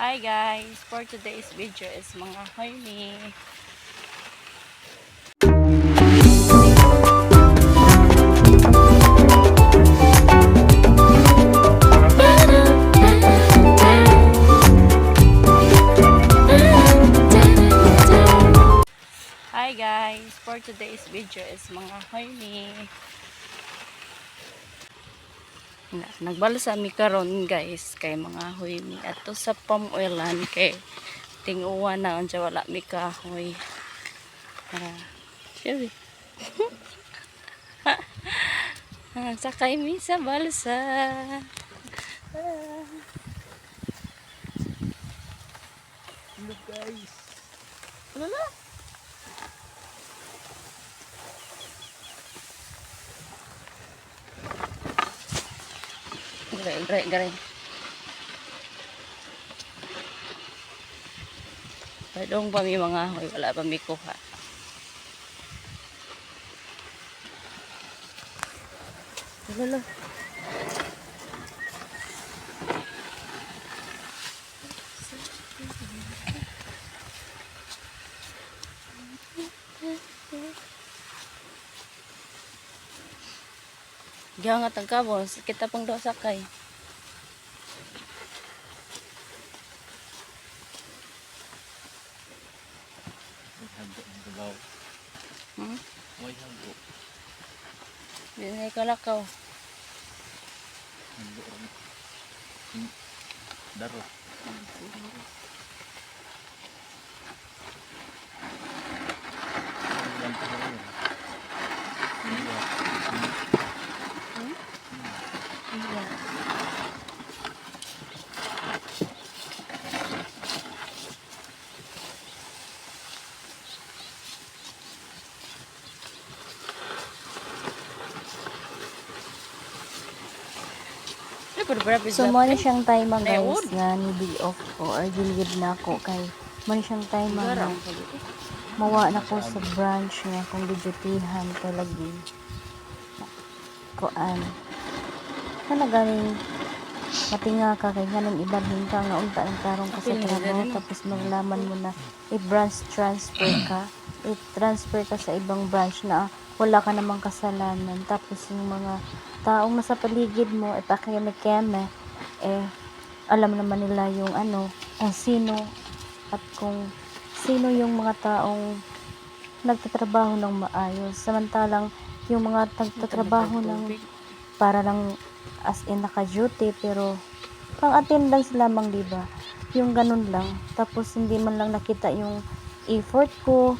Hi guys, for today's video is mga honey. Hi guys, for today's video is mga honey. Nagbalsa mi karon guys kay mga honey ato sa palm oilan kay tinguwa na unsa wala mi kahoy. Sure. Sakay mi sa balsa. Look guys. Lala. Garay. Padong pa mi mga hoy, wala pa mi kuha. Lala. Giangat ang kabos, kita pong daw sakay. Hagbo ang gabaw. May hagbo. Dinay kalakaw. Hagbo rin. Daro. So mo na siyang time guys nga ni off ko or gilid na ako kay mo na siyang time nga mawa na ko sa branch nga kung gidutihan kay lagi koan kana galing matinga ka kay ganun ibalhin ka nga unta ng tarong ka sa trabaho tapos maglaman mo na i-branch transfer ka i-transfer ka sa ibang branch na wala ka namang kasalanan tapos yung mga taong nasa paligid mo ipakiyame-keme alam naman nila yung kung sino at kung sino yung mga taong nagtatrabaho ng maayos samantalang yung mga nagtatrabaho ng para lang as in naka-duty pero pang attendance lamang diba yung ganun lang tapos hindi man lang nakita yung effort ko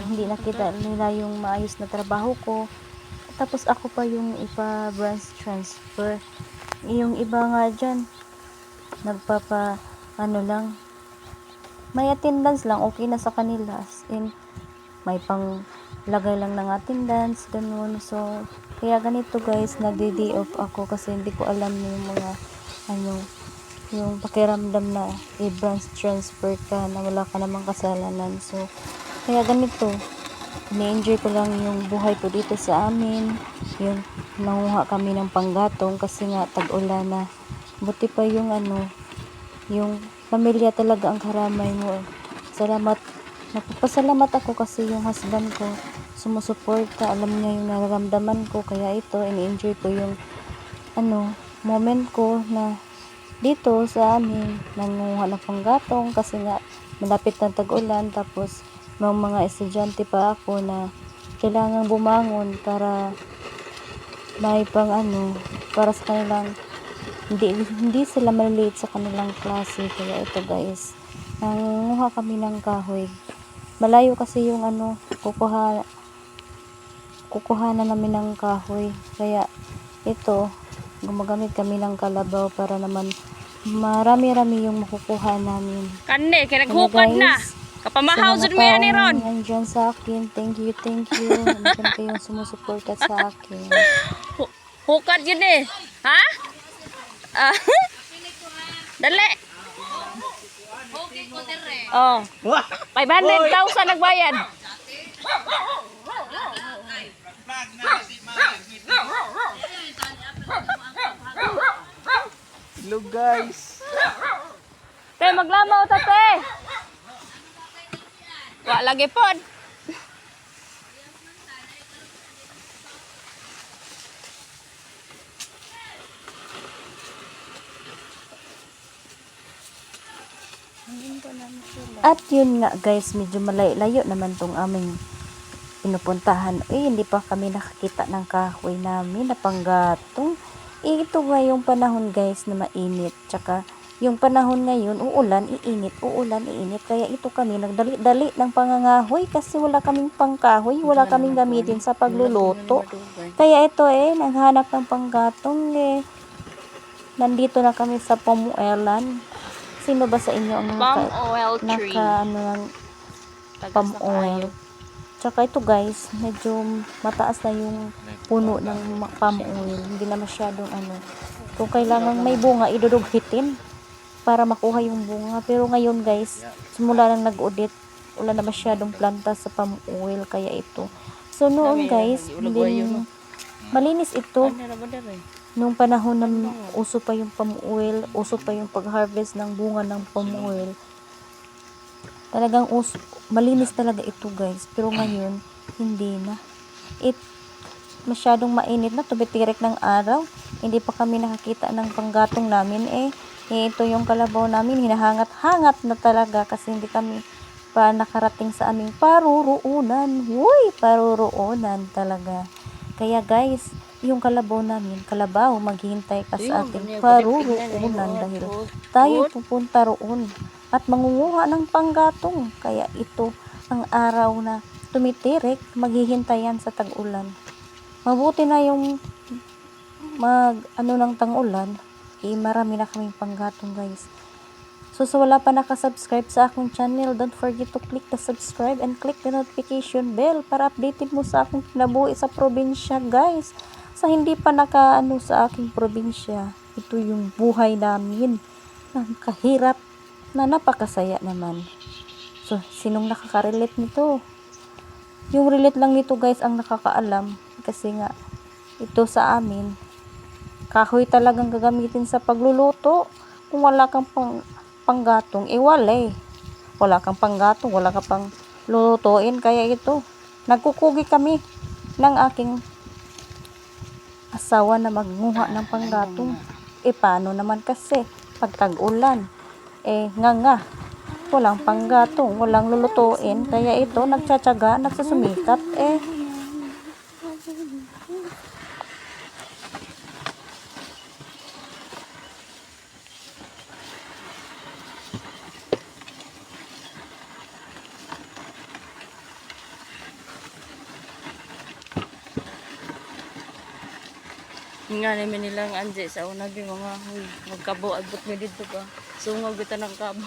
hindi nakita nila yung maayos na trabaho ko tapos ako pa yung ipa-branch transfer. Yung iba nga dyan, nagpapa, lang, may attendance lang, okay na sa kanila. As in, may pang lagay lang ng attendance, ganun. So, kaya ganito guys, nagdi-day off ako kasi hindi ko alam yung mga, yung pakiramdam na i-branch transfer ka na wala ka namang kasalanan. So, kaya ganito, ni-enjoy ko lang yung buhay ko dito sa amin yung nanguha kami ng panggatong kasi nga tag-ulan na buti pa yung yung pamilya talaga ang karamay mo nagpapasalamat ako kasi yung husband ko sumusuporta alam niya yung nararamdaman ko kaya ito ini-enjoy ko yung moment ko na dito sa amin nanguha ng panggatong kasi nga malapit na tag-ulan tapos mga estudyante pa ako na kailangang bumangon para may pang para sa kanilang hindi sila malilate sa kanilang klase kaya ito guys nanguha kami ng kahoy malayo kasi yung kukuhanan namin ng kahoy kaya ito gumagamit kami ng kalabaw para naman marami-rami yung makukuha namin Kane, kaya naghukad na. Kapamahaw jud mi ani ron. Nandiyan sa akin. Thank you. Nandiyan kayong sumusuporta sa akin. Hukad yun eh. Ha? Dali. Oh. 500,000 nagbayad. Hello guys. Pero Tate, maglamaw, tate! Wa lagi pod. At yun nga guys, medyo malayo naman tong aming pinupuntahan. Hindi pa kami nakakita ng kahoy namin na panggatong. Ito nga yung panahon guys na mainit. Tsaka yung panahon ngayon, uulan, iinit. Kaya ito kami nagdali-dali ng pangangahoy kasi wala kaming pangkahoy, wala kaming gamitin sa pagluluto. Kaya ito naghanap ng panggatong nandito na kami sa Pamuelan. Sino ba sa inyo ang Palm oil tree. ng palm oil? Tsaka ito guys, medyo mataas na yung puno ng palm oil. Hindi na masyadong Kung kailangan may bunga, idudughitin para makuha yung bunga. Pero ngayon guys, simula nang nag-audit, wala na masyadong planta sa palm oil. Kaya ito. So noon guys, hindi malinis ito. Nung panahon na uso pa yung palm oil, uso pa yung pag-harvest ng bunga ng palm oil. Talagang malinis talaga ito guys. Pero ngayon, hindi na. Masyadong mainit na, tumitirik ng araw. Hindi pa kami nakakita ng panggatong namin ito yung kalabaw namin, hinahangat-hangat na talaga kasi hindi kami pa nakarating sa aming paruroonan. Uy, paruroonan talaga. Kaya guys, yung kalabaw namin, maghihintay ka sa ating paruroonan dahil tayo pupunta roon at mangunguha ng panggatong. Kaya ito ang araw na tumitirik, maghihintayan sa tag-ulan. Mabuti na yung ng tang-ulan, marami na kaming panggatong guys. So sa wala pa nakasubscribe sa akong channel, don't forget to click the subscribe and click the notification bell para updated mo sa akong kinabuhi sa probinsya guys. Sa hindi pa sa aking probinsya, ito yung buhay namin. Kahirap na napakasaya naman. So sinong nakaka-relate nito? Yung relate lang nito guys ang nakakaalam kasi nga ito sa amin kahoy talagang gagamitin sa pagluluto. Kung wala kang panggatong, wala kang panggatong, wala ka pang lulutuin. Kaya ito, nagkukugi kami ng aking asawa na magnguha ng panggatong. Paano naman kasi pag tag-ulan, walang panggatong, walang lulutuin. Kaya ito, nagtsatsaga, nagsusumikap. Nga namin nilang anje sa una bi mga magkabo abot mi dito ba. Sungog bita ng kabo.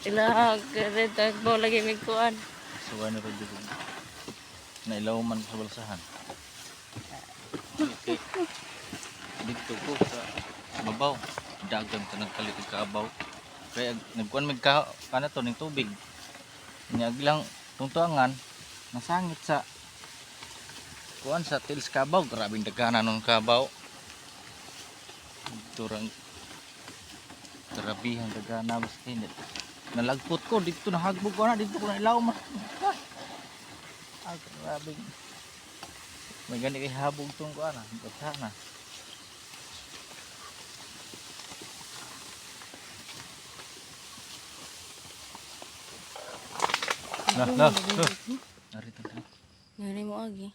Ila red tagbo lagi mig kuan. So ano rin dito? Nailaw man sa balsahan. Okay. Dito ko sa babaw. Dagang tanang kalit kaabaw. Kaya nagkuan mig kana to ning tubig. Nyag lang tungtuangan nasangit sa kuan sa tilis kabaw. Grabing daghanan ng kabaw. Turang grabihan dagana basta nalagpot ko dito, nahagbog ko na dito ko na ilaw man. Grabing may gani kay habog tong kuan na. Nah. Narito. Ngani mo agi.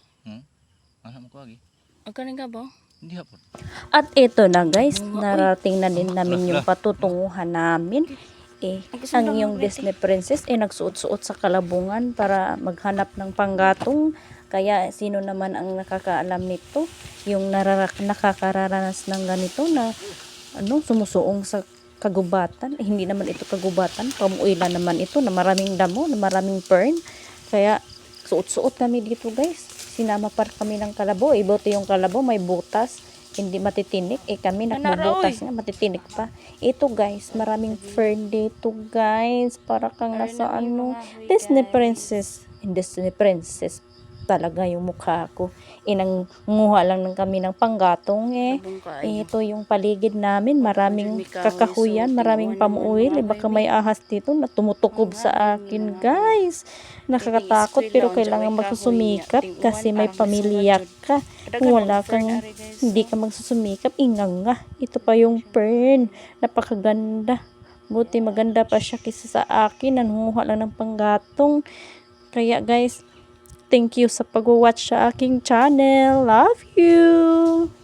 Ano mo ko agi? Agkaning kabo? Hindi hapon. At ito na guys, narating na din namin yung patutunguhan namin. Ang iyong Disney princess nagsuot-suot sa kalabungan para maghanap ng panggatong. Kaya sino naman ang nakakaalam nito? Yung nakakararanas ng ganito na sumusuong sa kagubatan. Hindi naman ito kagubatan, pamuilan naman ito na maraming damo, na maraming fern. Kaya suot-suot kami dito guys. Sinama pa kami ng kalabaw. Buti yung kalabaw may butas, hindi matitinik. Kami nagbubutas nga, matitinik pa. Ito guys, maraming fern dito guys. Para kang nasa Disney princess talaga yung mukha ko. Nanguha lang ng kami ng panggatong Sabong kaayo. Ito yung paligid namin, maraming kakahuyan, maraming pamuoy. Baka may ahas dito na tumutukob sa akin, guys. Nakakatakot pero kailangan magsusumikap kasi may pamilya ka. Kung wala kang, hindi ka magsusumikap, inganga. Ito pa yung fern, napakaganda. Buti maganda pa siya kaysa sa akin, nangunguha lang ng panggatong. Kaya guys, thank you sa pag-watch sa aking channel. Love you!